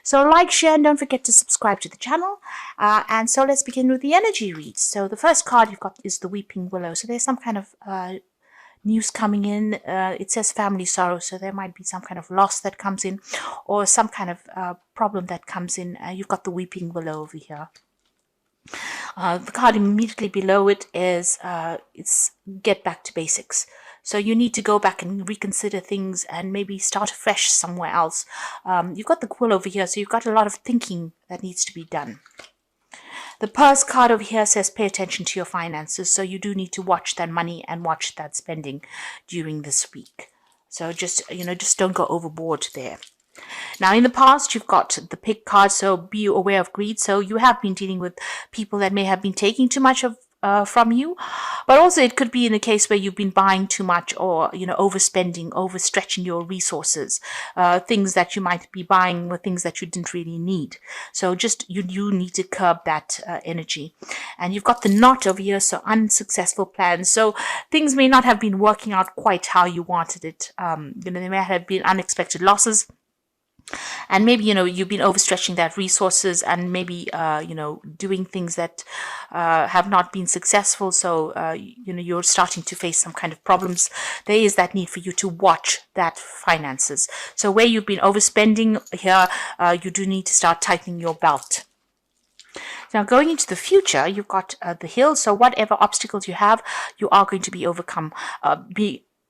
So like, share, and don't forget to subscribe to the channel. And so let's begin with the energy reads. So the first card you've got is the Weeping Willow. So there's some kind of news coming in. It says family sorrow, so there might be some kind of loss that comes in, or some kind of problem that comes in. You've got the Weeping Willow over here. The card immediately below it is it's get back to basics. So you need to go back and reconsider things and maybe start afresh somewhere else. You've got the Quill over here, so you've got a lot of thinking that needs to be done. The Purse card over here says pay attention to your finances. So you do need to watch that money and watch that spending during this week. So just don't go overboard there. Now, in the past, you've got the Pig card, so be aware of greed. So you have been dealing with people that may have been taking too much from you, but also it could be in a case where you've been buying too much, or overspending, overstretching your resources. Things that you might be buying were things that you didn't really need. So just you need to curb that energy. And you've got the Knot over here, so unsuccessful plans. So things may not have been working out quite how you wanted it. There may have been unexpected losses. And maybe, you've been overstretching that resources and maybe, doing things that have not been successful. So, you're starting to face some kind of problems. There is that need for you to watch that finances. So where you've been overspending here, you do need to start tightening your belt. Now, going into the future, you've got the hill. So whatever obstacles you have, you are going to be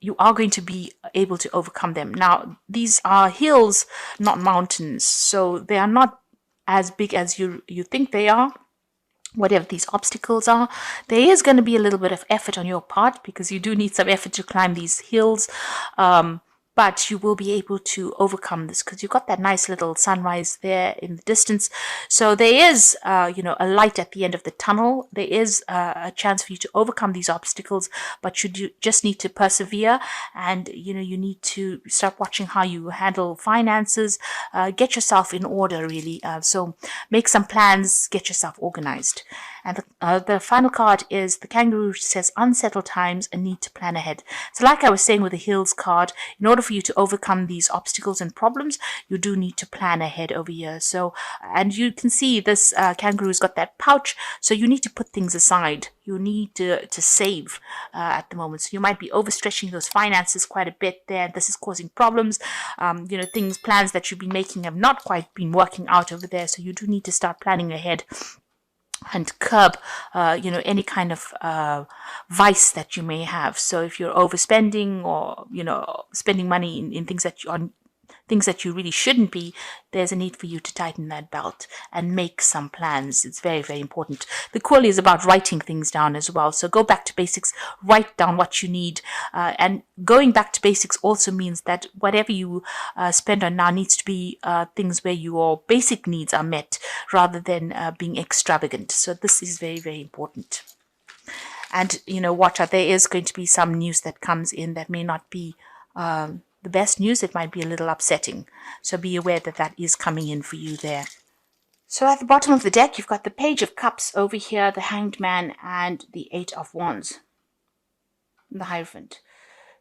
you are going to be able to overcome them. Now, these are hills, not mountains, so they are not as big as you think they are. Whatever these obstacles are, there is going to be a little bit of effort on your part, because you do need some effort to climb these hills. But you will be able to overcome this, because you've got that nice little sunrise there in the distance. So there is, a light at the end of the tunnel. There is a chance for you to overcome these obstacles, but you just need to persevere, and, you need to start watching how you handle finances, get yourself in order, really. So make some plans, get yourself organized. And the final card is the Kangaroo, which says unsettled times and need to plan ahead. So like I was saying with the Hills card, in order for you to overcome these obstacles and problems, you do need to plan ahead over here. So, and you can see this Kangaroo's got that pouch, so you need to put things aside. You need to save at the moment. So you might be overstretching those finances quite a bit there. This is causing problems. Plans that you've been making have not quite been working out over there. So you do need to start planning ahead and curb, any kind of vice that you may have. So if you're overspending, or spending money in things that you really shouldn't be, there's a need for you to tighten that belt and make some plans. It's very, very important. The Quill is about writing things down as well. So go back to basics, write down what you need. And going back to basics also means that whatever you spend on now needs to be things where your basic needs are met, rather than being extravagant. So this is very, very important. And, watch out. There is going to be some news that comes in that may not be the best news. It might be a little upsetting. So be aware that that is coming in for you there. So at the bottom of the deck, you've got the Page of Cups over here, the Hanged Man, and the Eight of Wands, the Hierophant.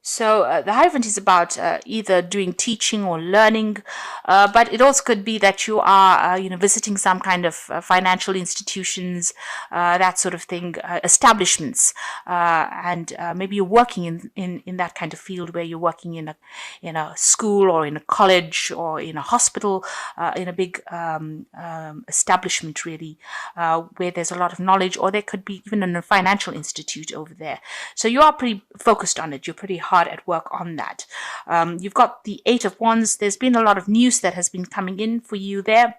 So the Hierophant is about either doing teaching or learning, but it also could be that you are, visiting some kind of financial institutions, that sort of thing, establishments, and maybe you're working in that kind of field, where you're working in a school, or in a college, or in a hospital, in a big establishment, really, where there's a lot of knowledge, or there could be even in a financial institute over there. So you are pretty focused on it. You're pretty hard at work on that. You've got the Eight of Wands. There's been a lot of news that has been coming in for you there.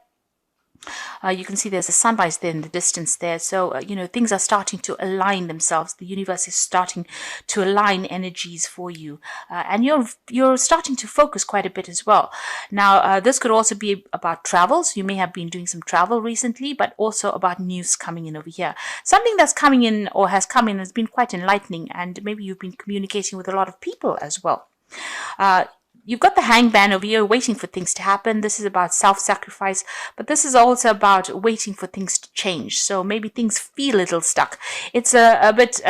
You can see there's a sunrise there in the distance there. So, things are starting to align themselves. The universe is starting to align energies for you. And you're starting to focus quite a bit as well. Now, this could also be about travels. You may have been doing some travel recently, but also about news coming in over here. Something that's coming in, or has come in, has been quite enlightening. And maybe you've been communicating with a lot of people as well. You've got the hangman over here waiting for things to happen. This is about self-sacrifice, but this is also about waiting for things to change. So maybe things feel a little stuck. It's a bit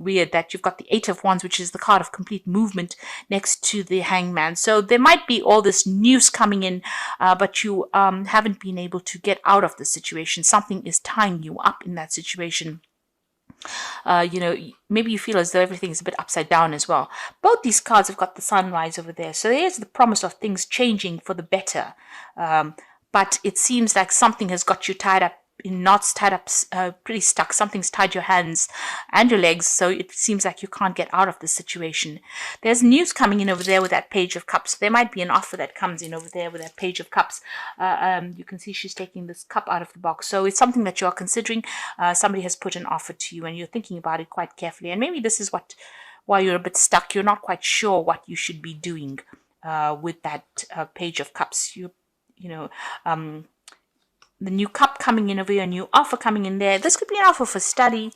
weird that you've got the Eight of Wands, which is the card of complete movement, next to the hangman. So there might be all this news coming in, but you haven't been able to get out of the situation. Something is tying you up in that situation. Maybe you feel as though everything is a bit upside down as well. Both these cards have got the sunrise over there. So there's the promise of things changing for the better. But it seems like something has got you tied up in knots, tied up, pretty stuck. Something's tied your hands and your legs, so it seems like you can't get out of this situation. There's news coming in over there with that Page of Cups. There might be an offer that comes in over there with that Page of Cups. You can see she's taking this cup out of the box. So it's something that you are considering. Somebody has put an offer to you, and you're thinking about it quite carefully. And maybe this is why you're a bit stuck. You're not quite sure what you should be doing with that Page of Cups. The new cup coming in over here, a new offer coming in there. This could be an offer for study,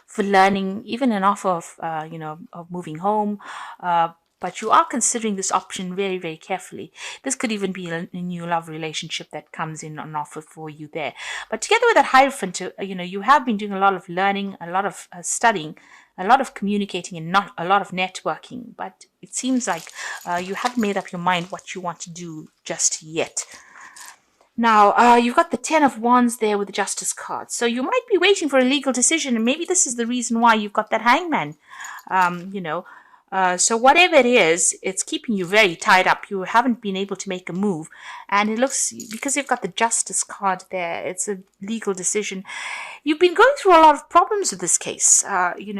for learning, even an offer of moving home. But you are considering this option very, very carefully. This could even be a new love relationship that comes in an offer for you there. But together with that Hierophant, you have been doing a lot of learning, a lot of studying, a lot of communicating, and not a lot of networking. But it seems like you haven't made up your mind what you want to do just yet. Now, you've got the Ten of Wands there with the Justice card. So you might be waiting for a legal decision, and maybe this is the reason why you've got that Hangman. So whatever it is, it's keeping you very tied up. You haven't been able to make a move. And it looks, because you've got the Justice card there, it's a legal decision. You've been going through a lot of problems with this case. You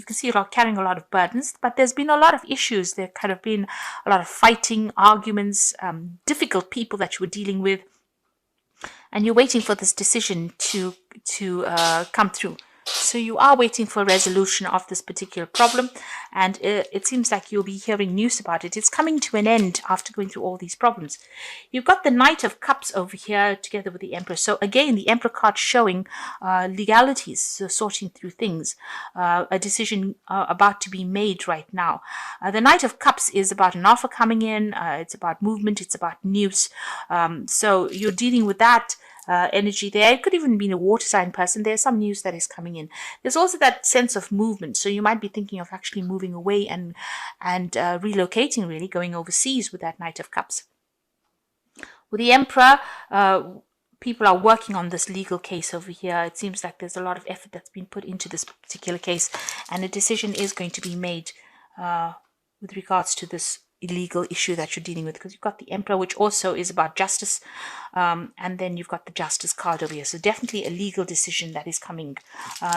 can see you're carrying a lot of burdens, but there's been a lot of issues. There kind of been a lot of fighting, arguments, difficult people that you were dealing with. And you're waiting for this decision to come through. So you are waiting for a resolution of this particular problem, and it seems like you'll be hearing news about it. It's coming to an end after going through all these problems. You've got the Knight of Cups over here together with the Emperor. So again, the Emperor card showing legalities, so sorting through things, a decision about to be made right now. The Knight of Cups is about an offer coming in. It's about movement. It's about news. So you're dealing with that energy there. It could even be a water sign person. There's some news that is coming in. There's also that sense of movement. So you might be thinking of actually moving away and relocating, really, going overseas with that Knight of Cups. With the Emperor, people are working on this legal case over here. It seems like there's a lot of effort that's been put into this particular case, and a decision is going to be made with regards to this illegal issue that you're dealing with, because you've got the Emperor, which also is about justice, and then you've got the Justice card over here. So definitely a legal decision that is coming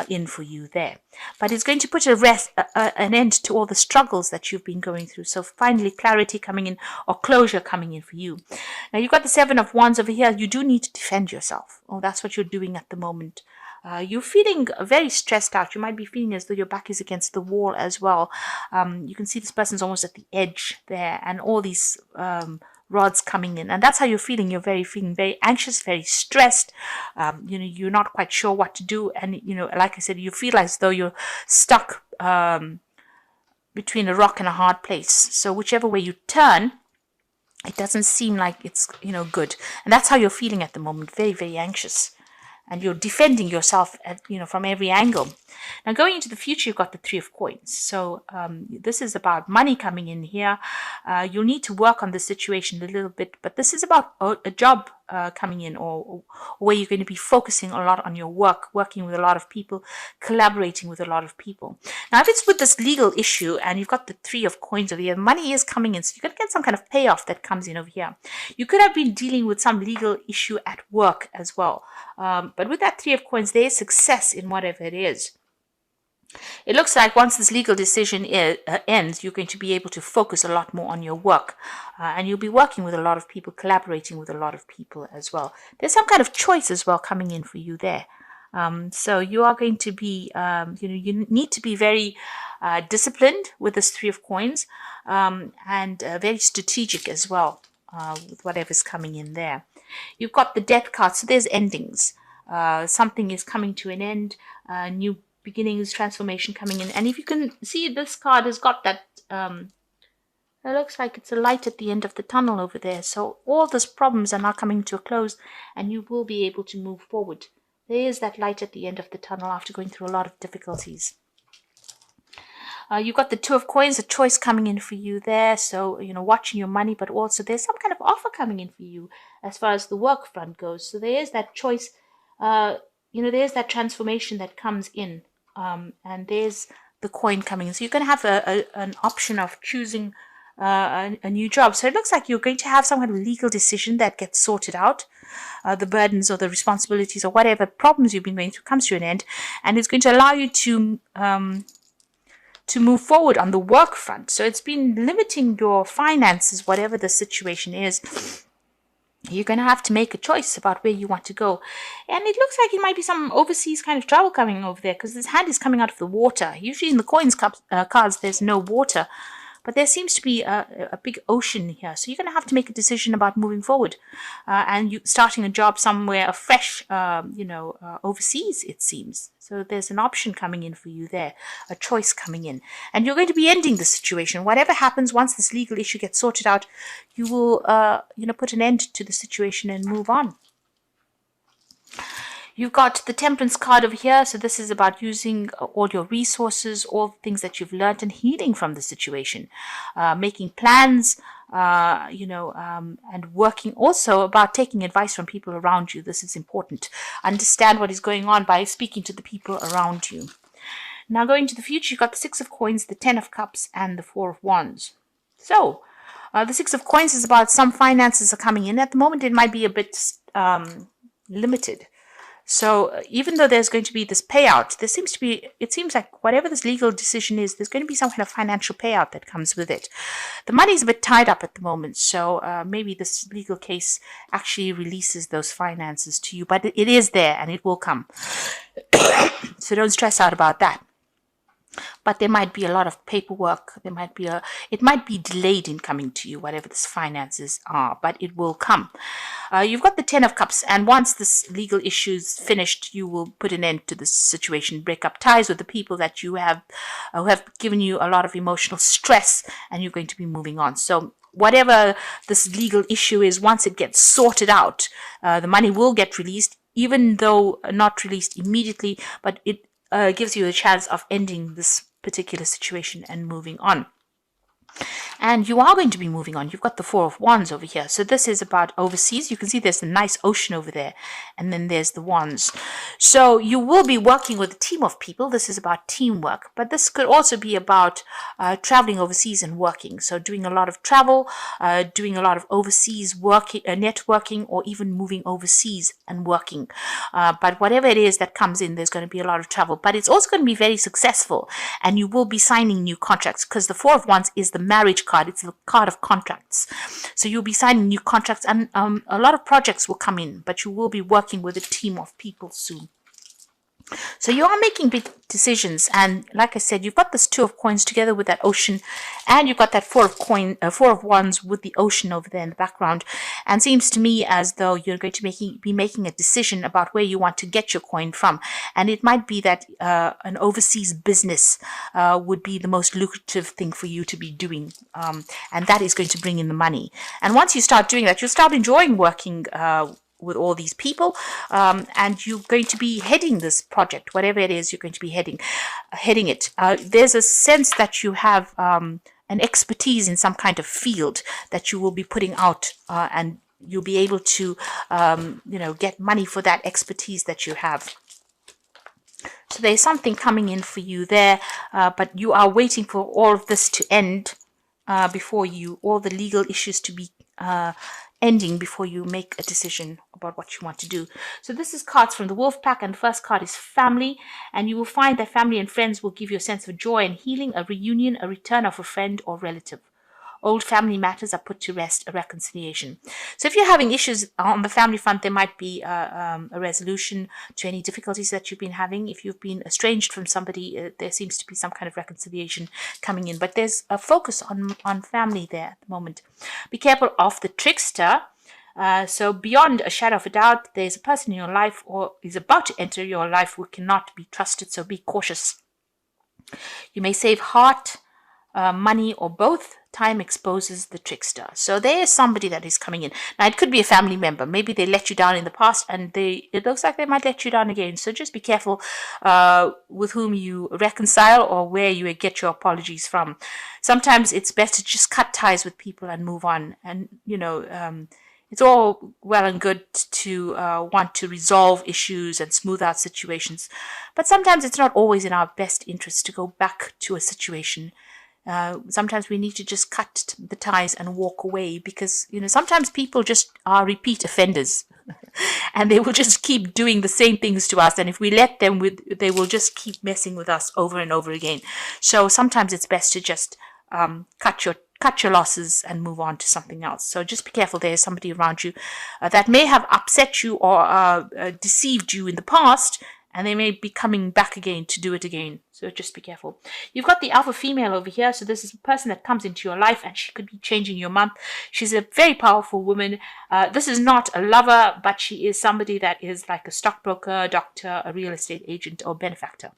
in for you there. But it's going to put an end to all the struggles that you've been going through. So finally clarity coming in, or closure coming in for you. Now you've got the Seven of Wands over here. You do need to defend yourself. Oh, that's what you're doing at the moment. You're feeling very stressed out. You might be feeling as though your back is against the wall as well. You can see this person's almost at the edge there, and all these rods coming in. And that's how you're feeling. You're feeling very anxious, very stressed. You're not quite sure what to do. And, like I said, you feel as though you're stuck between a rock and a hard place. So whichever way you turn, it doesn't seem like it's, good. And that's how you're feeling at the moment. Very, very anxious. And you're defending yourself from every angle. Now going into the future, you've got the Three of Coins. So this is about money coming in here. You'll need to work on the situation a little bit, but this is about a job coming in, or where you're going to be focusing a lot on your work, working with a lot of people, collaborating with a lot of people. Now if it's with this legal issue and you've got the Three of Coins over here, money is coming in, so you're going to get some kind of payoff that comes in over here. You could have been dealing with some legal issue at work as well. But with that Three of Coins, there is success in whatever it is. It looks like once this legal decision ends, you're going to be able to focus a lot more on your work. And you'll be working with a lot of people, collaborating with a lot of people as well. There's some kind of choice as well coming in for you there. So you are going to be, you need to be very disciplined with this Three of Coins, and very strategic as well with whatever's coming in there. You've got the Death card, so there's endings. Something is coming to an end, new beginnings, transformation coming in. And if you can see, this card has got that It looks like it's a light at the end of the tunnel over there. So all those problems are now coming to a close and you will be able to move forward. There is that light at the end of the tunnel after going through a lot of difficulties. You've got the Two of Coins, a choice coming in for you there. So, watching your money, but also there's some kind of offer coming in for you as far as the work front goes. So there is that choice, there's that transformation that comes in. And there's the coin coming in. So you're going to have an option of choosing a new job. So it looks like you're going to have some kind of legal decision that gets sorted out. The burdens or the responsibilities or whatever problems you've been going through comes to an end. And it's going to allow you to move forward on the work front. So it's been limiting your finances, whatever the situation is. You're going to have to make a choice about where you want to go. And it looks like it might be some overseas kind of travel coming over there because this hand is coming out of the water. Usually in the coins cards, there's no water. But there seems to be a big ocean here. So you're going to have to make a decision about moving forward. And you starting a job somewhere fresh, overseas, it seems. So there's an option coming in for you there, a choice coming in. And you're going to be ending the situation. Whatever happens, once this legal issue gets sorted out, you will, put an end to the situation and move on. You've got the Temperance card over here. So this is about using all your resources, all the things that you've learned and healing from the situation, making plans, and working also about taking advice from people around you. This is important. Understand what is going on by speaking to the people around you. Now going to the future, you've got the Six of Coins, the Ten of Cups, and the Four of Wands. So the Six of Coins is about some finances are coming in. At the moment, it might be a bit limited. So even though there's going to be this payout, it seems like whatever this legal decision is, there's going to be some kind of financial payout that comes with it. The money's a bit tied up at the moment, so maybe this legal case actually releases those finances to you, but it is there and it will come. So don't stress out about that. But there might be a lot of paperwork. It might be delayed in coming to you, whatever this finances are, but it will come. You've got the Ten of Cups, and once this legal issue is finished, you will put an end to this situation, break up ties with the people that you have who have given you a lot of emotional stress, and you're going to be moving on. So whatever this legal issue is, once it gets sorted out, the money will get released, even though not released immediately, but it gives you a chance of ending this particular situation and moving on. And you are going to be moving on. You've got the Four of Wands over here. So this is about overseas. You can see there's a nice ocean over there. And then there's the wands. So you will be working with a team of people. This is about teamwork. But this could also be about traveling overseas and working. So doing a lot of travel, doing a lot of overseas working, networking, or even moving overseas and working. But whatever it is that comes in, there's going to be a lot of travel. But it's also going to be very successful. And you will be signing new contracts because the Four of Wands is the marriage card. It's a card of contracts. So you'll be signing new contracts and a lot of projects will come in, but you will be working with a team of people soon. So you are making big decisions, and like I said, you've got this Two of Coins together with that ocean, and you've got that Four of Wands with the ocean over there in the background. And seems to me as though you're going to be making a decision about where you want to get your coin from, and it might be that an overseas business would be the most lucrative thing for you to be doing, and that is going to bring in the money. And once you start doing that, you'll start enjoying working with all these people, and you're going to be heading this project, whatever it is you're going to be heading it. There's a sense that you have an expertise in some kind of field that you will be putting out, and you'll be able to get money for that expertise that you have. So there's something coming in for you there, but you are waiting for all of this to end before all the legal issues to be ending before you make a decision about what you want to do. So this is cards from the Wolf Pack, and the first card is family, and you will find that family and friends will give you a sense of joy and healing, a reunion, a return of a friend or relative. Old family matters are put to rest, a reconciliation. So if you're having issues on the family front, there might be a resolution to any difficulties that you've been having. If you've been estranged from somebody, there seems to be some kind of reconciliation coming in. But there's a focus on family there at the moment. Be careful of the trickster. So beyond a shadow of a doubt, there's a person in your life or is about to enter your life who cannot be trusted. So be cautious. You may save heart, money, or both time exposes the trickster. So there is somebody that is coming in. Now, it could be a family member. Maybe they let you down in the past, and it looks like they might let you down again. So just be careful with whom you reconcile or where you get your apologies from. Sometimes it's best to just cut ties with people and move on. And, it's all well and good to want to resolve issues and smooth out situations. But sometimes it's not always in our best interest to go back to a situation. Sometimes we need to just cut the ties and walk away, because sometimes people just are repeat offenders and they will just keep doing the same things to us, and if we let them, they will just keep messing with us over and over again. So sometimes it's best to just cut your losses and move on to something else. So just be careful. There's somebody around you that may have upset you or deceived you in the past, and they may be coming back again to do it again. So just be careful. You've got the alpha female over here. So this is a person that comes into your life, and she could be changing your month. She's a very powerful woman. This is not a lover, but she is somebody that is like a stockbroker, doctor, a real estate agent, or benefactor.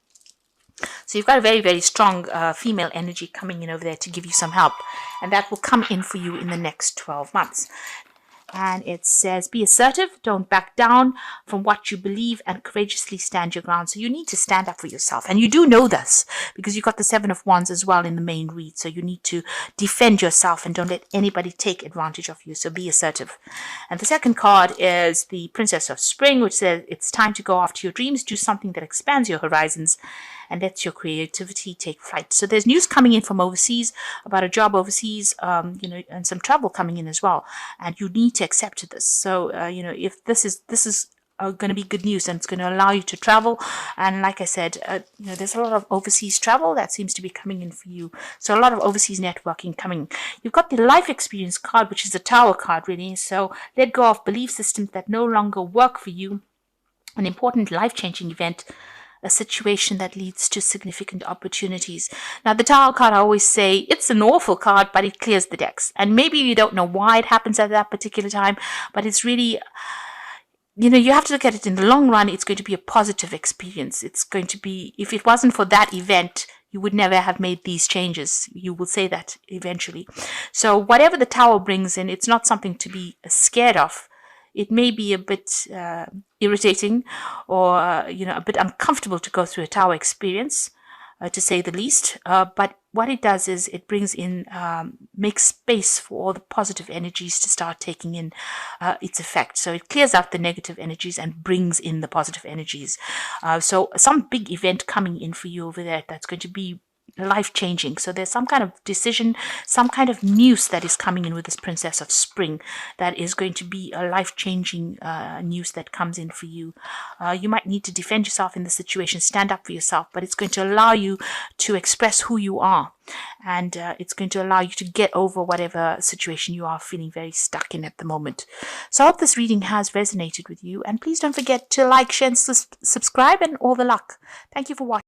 So you've got a very, very strong female energy coming in over there to give you some help. And that will come in for you in the next 12 months. And it says, be assertive, don't back down from what you believe, and courageously stand your ground. So you need to stand up for yourself. And you do know this, because you've got the Seven of Wands as well in the main read. So you need to defend yourself and don't let anybody take advantage of you. So be assertive. And the second card is the Princess of Spring, which says it's time to go after your dreams, do something that expands your horizons and lets your creativity take flight. So there's news coming in from overseas about a job overseas, and some travel coming in as well. And you need to accept this. So, if this is going to be good news, and it's going to allow you to travel. And like I said, there's a lot of overseas travel that seems to be coming in for you. So a lot of overseas networking coming. You've got the life experience card, which is a Tower card, really. So let go of belief systems that no longer work for you. An important life-changing event, a situation that leads to significant opportunities. Now, the Tower card, I always say, it's an awful card, but it clears the decks. And maybe you don't know why it happens at that particular time, but it's really, you have to look at it in the long run. It's going to be a positive experience. It's going to be, if it wasn't for that event, you would never have made these changes. You will say that eventually. So whatever the Tower brings in, it's not something to be scared of. It may be a bit irritating or, a bit uncomfortable to go through a Tower experience, to say the least. But what it does is it brings in, makes space for all the positive energies to start taking in its effect. So it clears out the negative energies and brings in the positive energies. So some big event coming in for you over there that's going to be life-changing. So there's some kind of decision, some kind of news that is coming in with this Princess of Spring that is going to be a life-changing news that comes in for you. You might need to defend yourself in the situation, stand up for yourself, but it's going to allow you to express who you are. And it's going to allow you to get over whatever situation you are feeling very stuck in at the moment. So I hope this reading has resonated with you. And please don't forget to like, share, and subscribe, and all the luck. Thank you for watching.